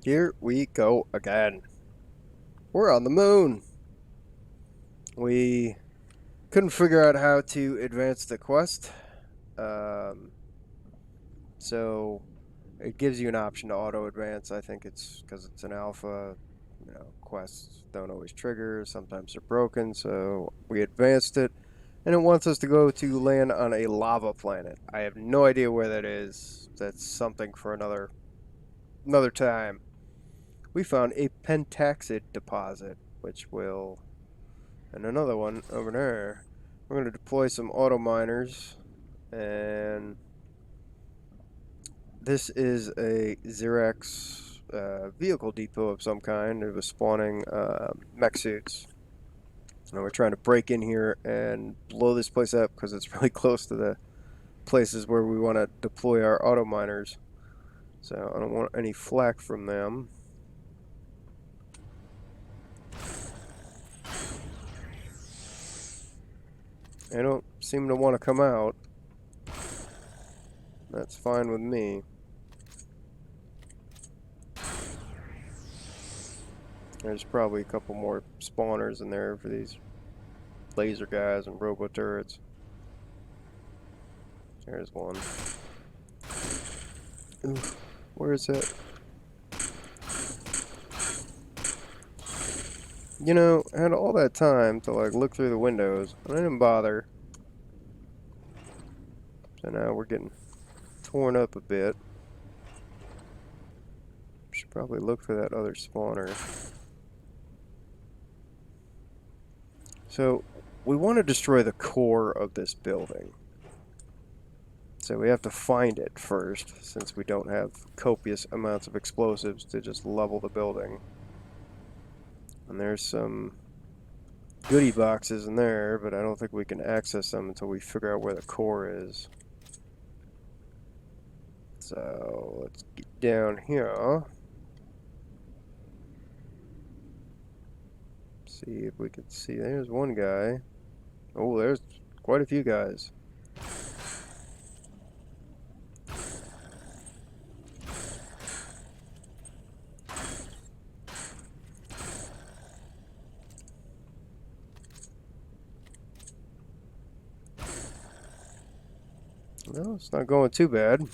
Here we go again. We're on the moon. We couldn't figure out how to advance the quest. Um, so it gives you an option to auto advance. I think it's because it's an alpha. Quests don't always trigger. Sometimes they're broken. So we advanced it, and it wants us to go to land on a lava planet. I have no idea where that is. That's something for another time. We found a pentaxid deposit, which will and another one over there. We're going to deploy some auto miners, and this is a Xerox vehicle depot of some kind. It was spawning mech suits. And we're trying to break in here and blow this place up because it's really close to the places where we want to deploy our auto miners. So I don't want any flack from them. They don't seem to want to come out. That's fine with me. There's probably a couple more spawners in there for these laser guys and robo turrets. There's one. Ooh, where is it? I had all that time to look through the windows, and I didn't bother. So now we're getting torn up a bit. Should probably look for that other spawner. So we want to destroy the core of this building. So we have to find it first, since we don't have copious amounts of explosives to just level the building. And there's some goodie boxes in there, but I don't think we can access them until we figure out where the core is. So let's get down here. See if we can see. There's one guy. Oh, there's quite a few guys. No, it's not going too bad.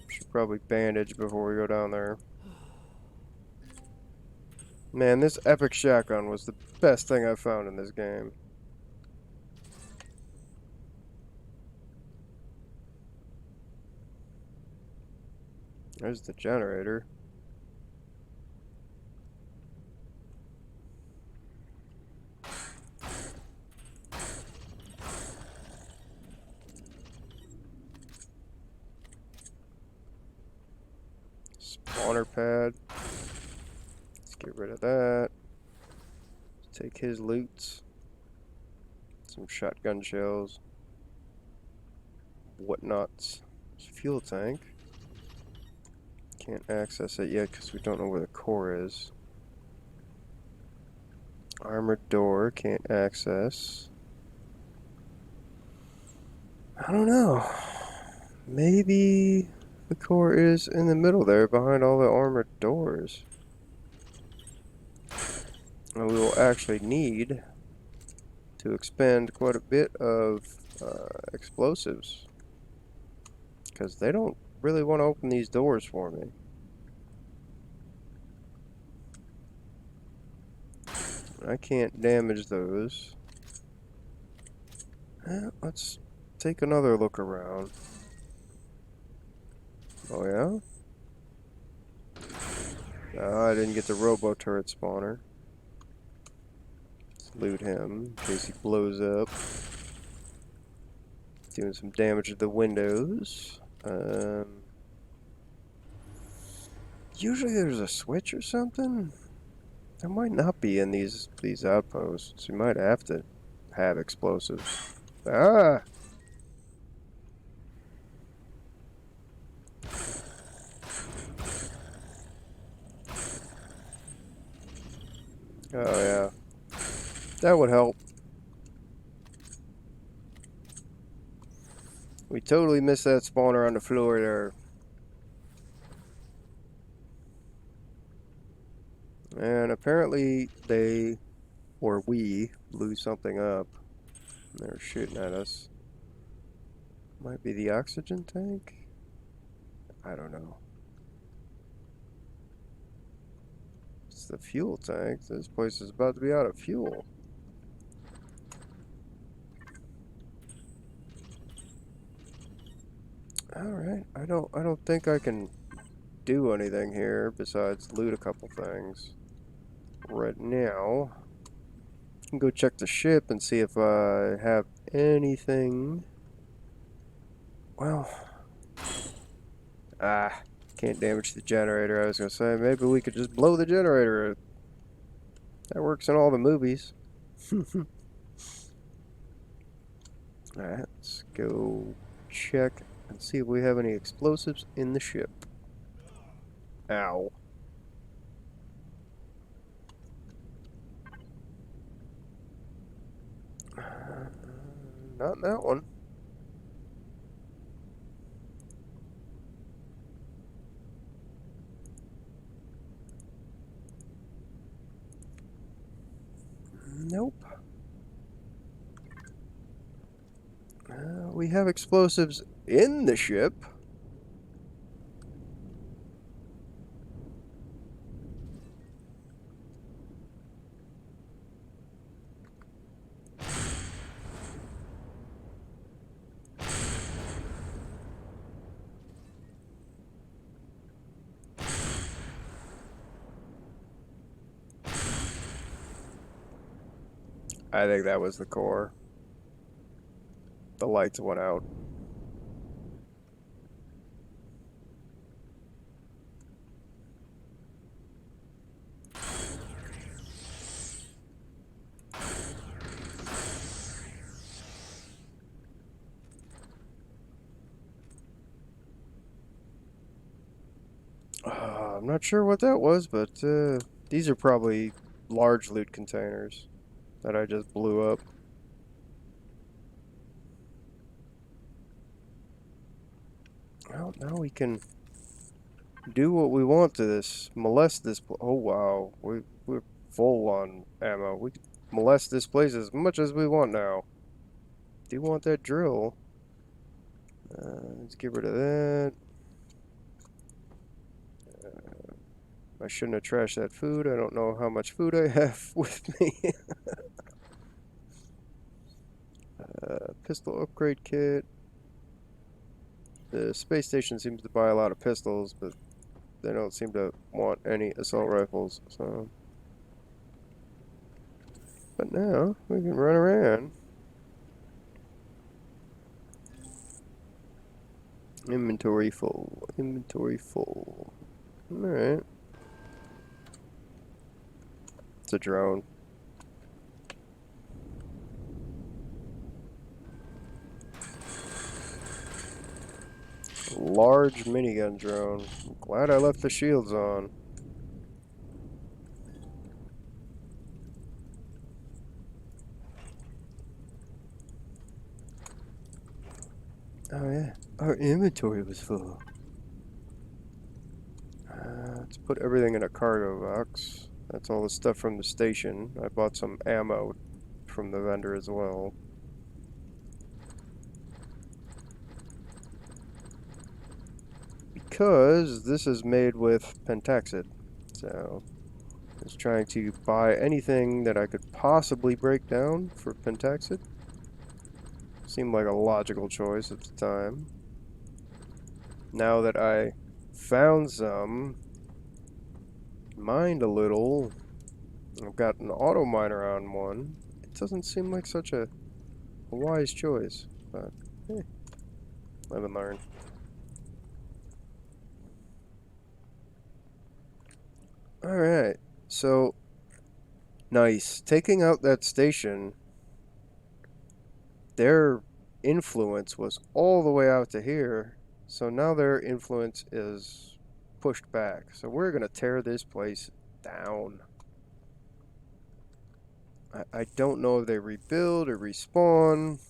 Should probably bandage before we go down there. Man, this epic shotgun was the best thing I've found in this game. There's the generator. Spawner pad. Let's get rid of that. Take his loots. Some shotgun shells. Whatnots. Fuel tank. Can't access it yet because we don't know where the core is. Armored door. Can't access. I don't know. Maybe the core is in the middle there behind all the armored doors. And we will actually need to expend quite a bit of explosives. Because they don't really want to open these doors for me. I can't damage those. Let's take another look around. Oh yeah? I didn't get the robo turret spawner. Let's loot him in case he blows up. Doing some damage to the windows. Usually there's a switch or something. There might not be in these outposts. You might have to have explosives. Ah! Oh yeah. That would help. We totally missed that spawner on the floor there. And apparently they, or we, blew something up. They're shooting at us. Might be the oxygen tank? I don't know. It's the fuel tank. This place is about to be out of fuel. Alright, I don't think I can do anything here besides loot a couple things. Right now, I can go check the ship and see if I have anything. Well, can't damage the generator. I was gonna say maybe we could just blow the generator. That works in all the movies. Alright, let's go check and see if we have any explosives in the ship. Ow. Not in that one. Nope. We have explosives in the ship. I think that was the core. The lights went out. I'm not sure what that was, but these are probably large loot containers that I just blew up. Well, now we can do what we want to this. Molest this. Oh wow, we're full on ammo. We can molest this place as much as we want now. Do you want that drill? Let's get rid of that. I shouldn't have trashed that food. I don't know how much food I have with me. Pistol upgrade kit. The space station seems to buy a lot of pistols, but they don't seem to want any assault rifles, so. But now, we can run around. Inventory full. Inventory full. Alright. It's a drone. Large minigun drone. I'm glad I left the shields on. Oh yeah, our inventory was full. Let's put everything in a cargo box. That's all the stuff from the station. I bought some ammo from the vendor as well. Because this is made with pentaxid. So, I was trying to buy anything that I could possibly break down for pentaxid. Seemed like a logical choice at the time. Now that I found some, mined a little, I've got an auto miner on one. It doesn't seem like such a wise choice, but live and learn. Alright, so nice. Taking out that station, their influence was all the way out to here, so now their influence is pushed back. So we're gonna tear this place down. I don't know if they rebuild or respawn,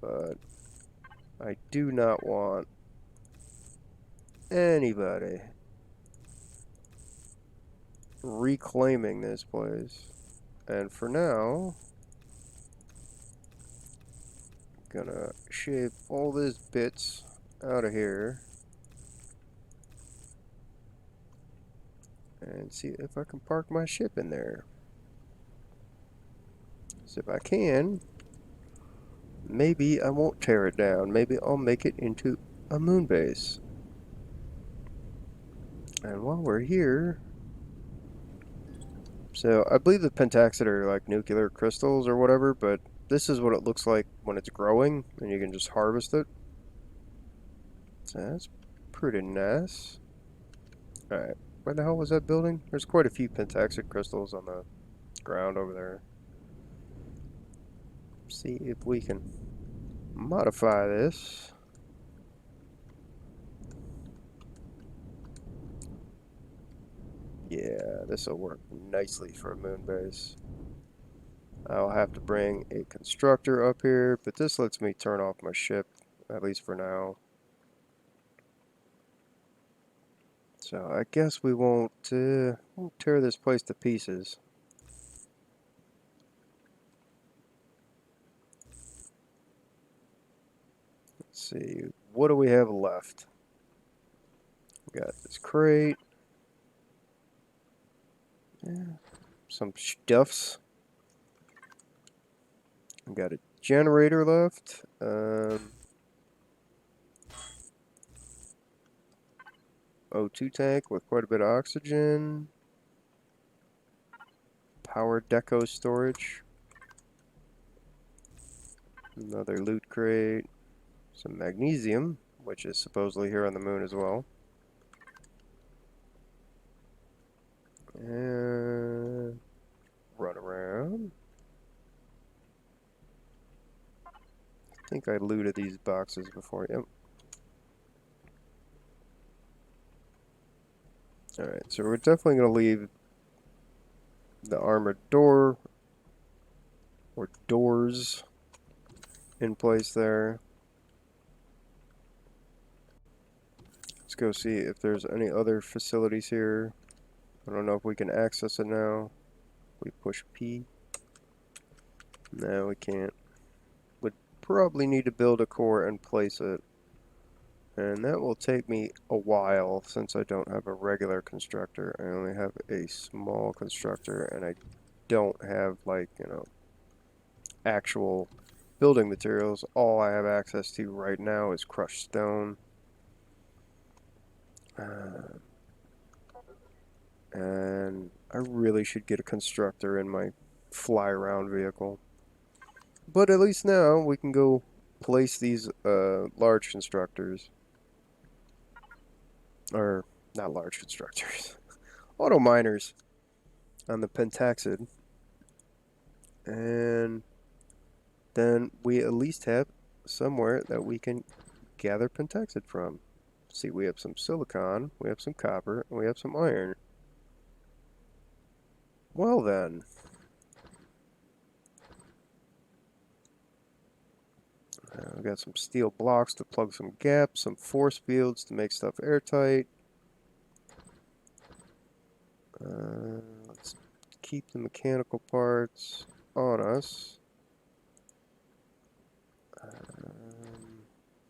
but I do not want anybody reclaiming this place. And for now, gonna shave all these bits out of here and see if I can park my ship in there. So if I can, maybe I won't tear it down. Maybe I'll make it into a moon base. And while we're here, so I believe the pentaxid are like nuclear crystals or whatever, but this is what it looks like when it's growing, and you can just harvest it. So that's pretty nice. Alright, where the hell was that building? There's quite a few pentaxid crystals on the ground over there. See if we can modify this. Yeah, this will work nicely for a moon base. I'll have to bring a constructor up here, but this lets me turn off my ship, at least for now. So I guess we won't tear this place to pieces. Let's see, what do we have left? We got this crate. Yeah, some stuffs. We got a generator left. O2 tank with quite a bit of oxygen. Power deco storage. Another loot crate. Some magnesium, which is supposedly here on the moon as well. And run around. I think I looted these boxes before. Yep. Alright, so we're definitely going to leave the armored door or doors in place there. Let's go see if there's any other facilities here. I don't know if we can access it now. We push P. No, we can't. Would probably need to build a core and place it. And that will take me a while since I don't have a regular constructor. I only have a small constructor and I don't have, like, you know, actual building materials. All I have access to right now is crushed stone. And I really should get a constructor in my fly around vehicle. But at least now we can go place these large constructors. Or, not large constructors. Auto miners on the pentaxid. And then we at least have somewhere that we can gather pentaxid from. See, we have some silicon, we have some copper, and we have some iron. Well then. We got some steel blocks to plug some gaps, some force fields to make stuff airtight. Let's keep the mechanical parts on us.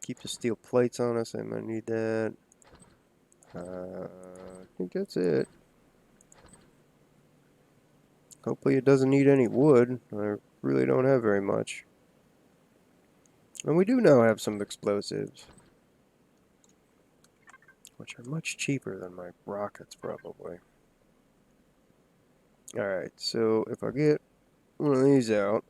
Keep the steel plates on us. I'm gonna need that. I think that's it. Hopefully it doesn't need any wood. I really don't have very much. And we do now have some explosives, which are much cheaper than my rockets, probably. Alright, so if I get one of these out,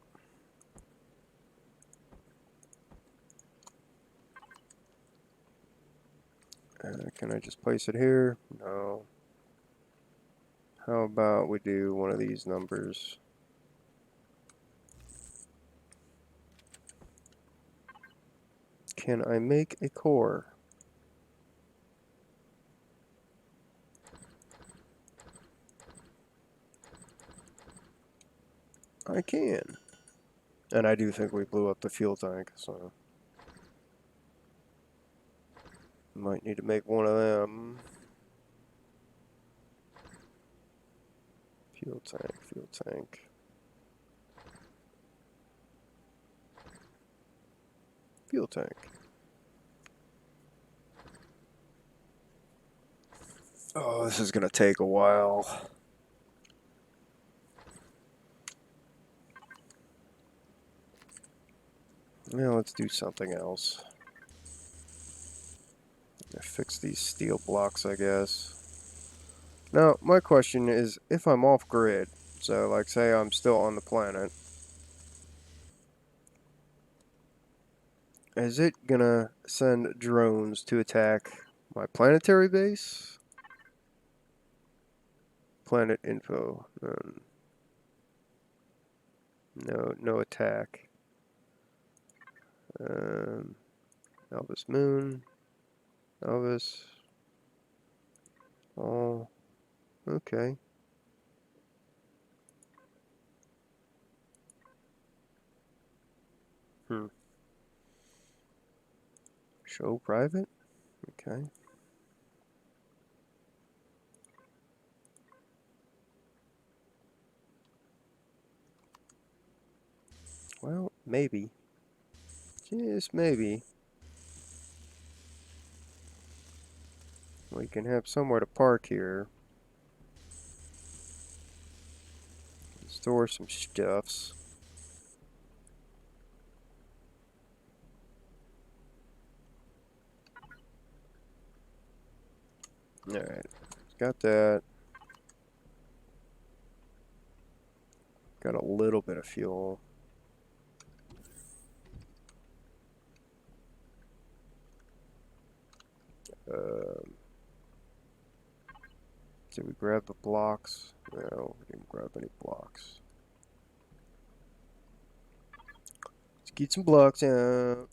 can I just place it here? No. How about we do one of these numbers? Can I make a core? I can. And I do think we blew up the fuel tank, so might need to make one of them. Fuel tank, fuel tank. Fuel tank. Oh, this is gonna take a while. Yeah, let's do something else. Fix these steel blocks, I guess. Now, my question is, if I'm off grid, so like say I'm still on the planet, is it gonna send drones to attack my planetary base? Planet info. No attack. Elvis Moon. Elvis. Oh, okay. Hmm. Show private? Okay. Well, maybe. Just maybe. We can have somewhere to park here. Store some stuffs. Alright. Got that. Got a little bit of fuel. Um, did we grab the blocks? No, we didn't grab any blocks. Let's get some blocks out.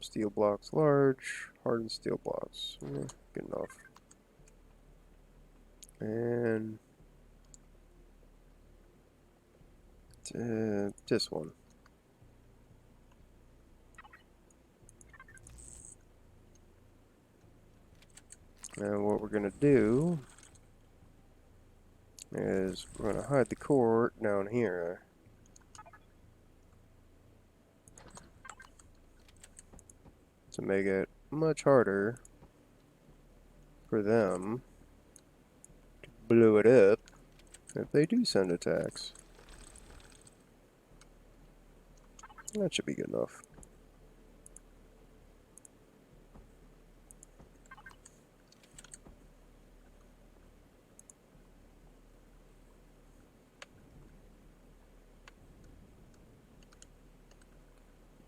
Steel blocks large. Hardened steel blocks. Good enough. And this one. And what we're going to do is we're going to hide the core down here. To make it much harder for them to blow it up if they do send attacks. That should be good enough.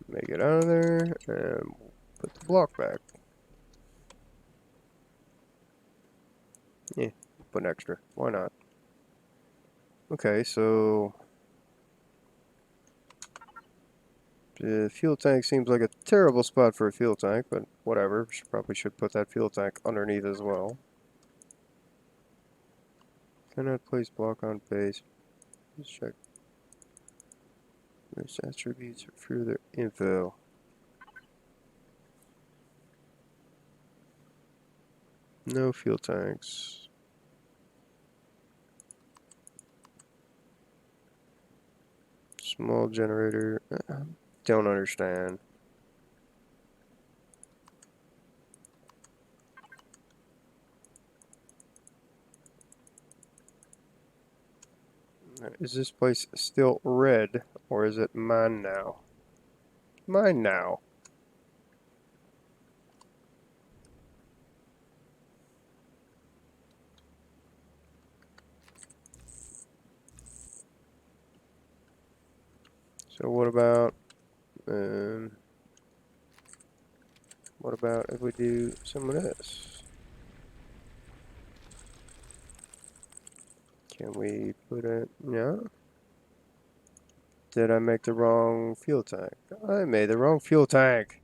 Make it out of there and put the block back. Yeah, put an extra. Why not? Okay, so the fuel tank seems like a terrible spot for a fuel tank, but whatever. Probably should put that fuel tank underneath as well. Cannot place block on base. Let's check. Which attributes for further info. No fuel tanks. Small generator. Don't understand. Is this place still red, or is it mine now? Mine now. So um, what about if we do some of this? Can we put it? No. Did I make the wrong fuel tank? I made the wrong fuel tank.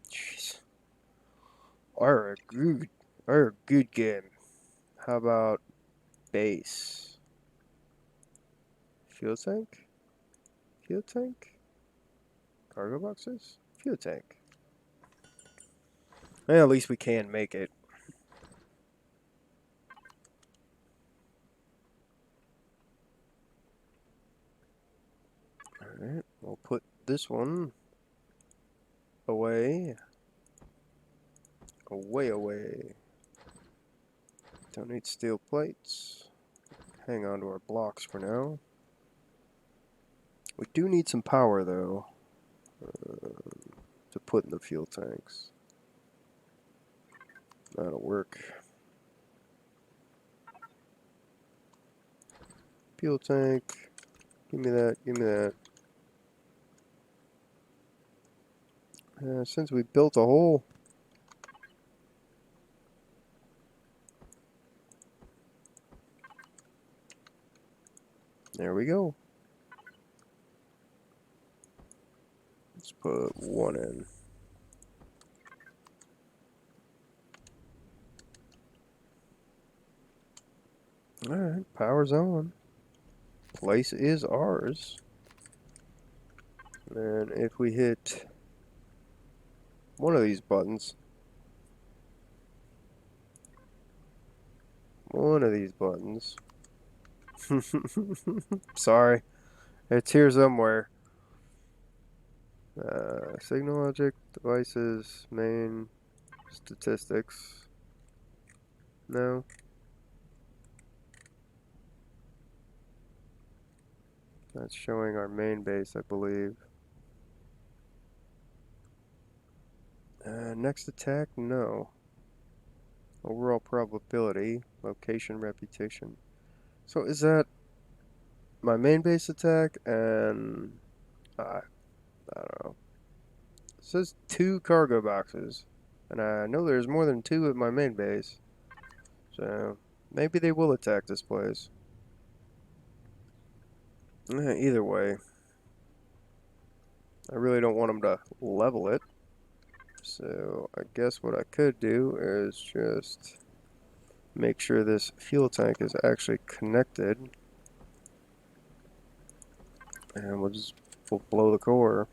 Jeez. Are a good game. How about base? Fuel tank? Fuel tank? Cargo boxes? Fuel tank. Well, at least we can make it. Alright, we'll put this one away. Away. Don't need steel plates. Hang on to our blocks for now. We do need some power, though, to put in the fuel tanks. That'll work. Fuel tank. Give me that, give me that. Since we built a hole, there we go. Let's put one in. Alright, power's on. Place is ours. And if we hit one of these buttons, sorry, it's here somewhere. Signal logic, devices, main, statistics. No. That's showing our main base, I believe. Next attack, no. Overall probability, location, reputation. So is that my main base attack and I don't know. It says 2 cargo boxes, and I know there's more than 2 at my main base. So maybe they will attack this place. Either way, I really don't want them to level it. So I guess what I could do is just make sure this fuel tank is actually connected. And we'll blow the core.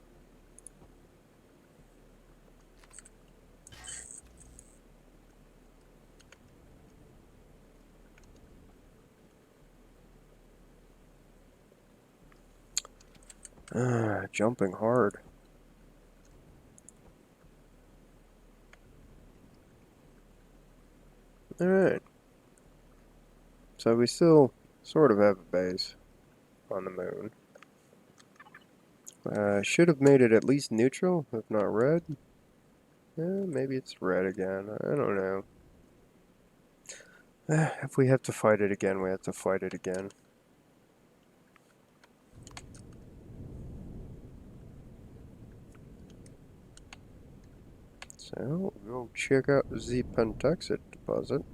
Jumping hard. Alright. So we still sort of have a base on the moon. Should have made it at least neutral, if not red. Maybe it's red again. I don't know. If we have to fight it again, we have to fight it again. So, we'll check out the Pentaxid deposit.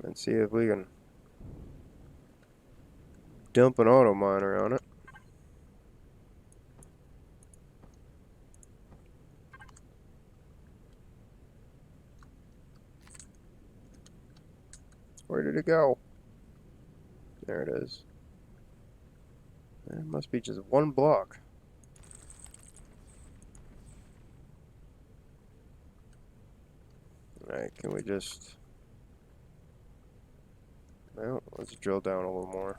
And see if we can dump an auto miner on it. Where did it go? There it is. It must be just one block. Alright, can we just... Well, let's drill down a little more.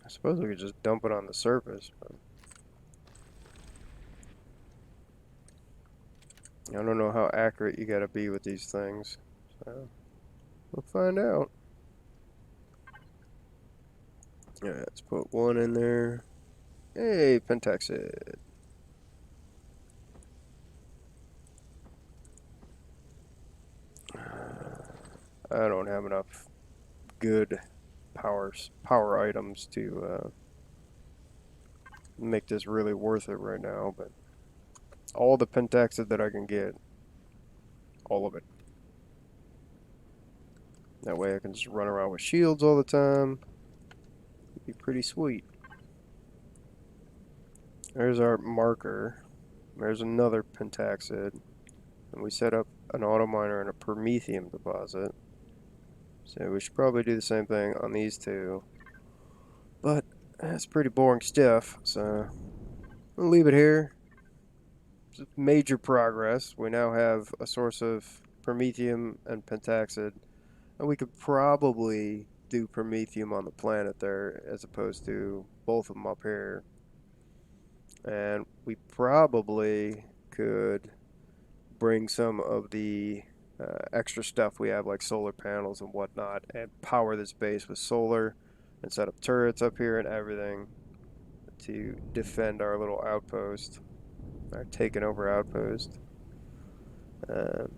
I suppose we could just dump it on the surface, but... I don't know how accurate you gotta be with these things, so... We'll find out. Yeah, let's put one in there. Hey, Pentaxid. I don't have enough good power items to make this really worth it right now, but all the Pentaxid that I can get, all of it. That way I can just run around with shields all the time. It'd be pretty sweet. There's our marker. There's another Pentaxid. and we set up an auto miner and a promethium deposit. So we should probably do the same thing on these two. But that's pretty boring stuff, so we'll leave it here. It's major progress. We now have a source of promethium and pentaxid, and we could probably do promethium on the planet there as opposed to both of them up here. And we probably could bring some of the extra stuff we have, like solar panels and whatnot, and power this base with solar and set up turrets up here and everything to defend our little outpost, our taken over outpost. Um,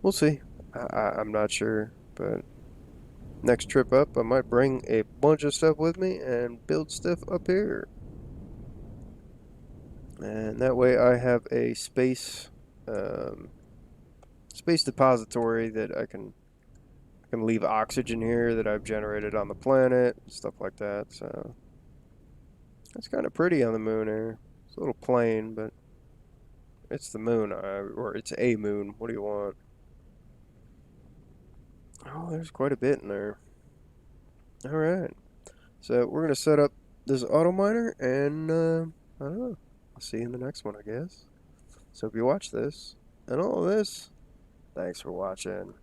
we'll see. I'm not sure, but next trip up, I might bring a bunch of stuff with me and build stuff up here. And that way I have a um, space depository that I can leave oxygen here that I've generated on the planet, stuff like that. So it's kind of pretty on the moon here. It's a little plain, but it's the moon, or it's a moon. What do you want? Oh, there's quite a bit in there. All right. So we're gonna set up this auto miner, and I don't know. I'll see you in the next one, I guess. So if you watch this and all of this, thanks for watching.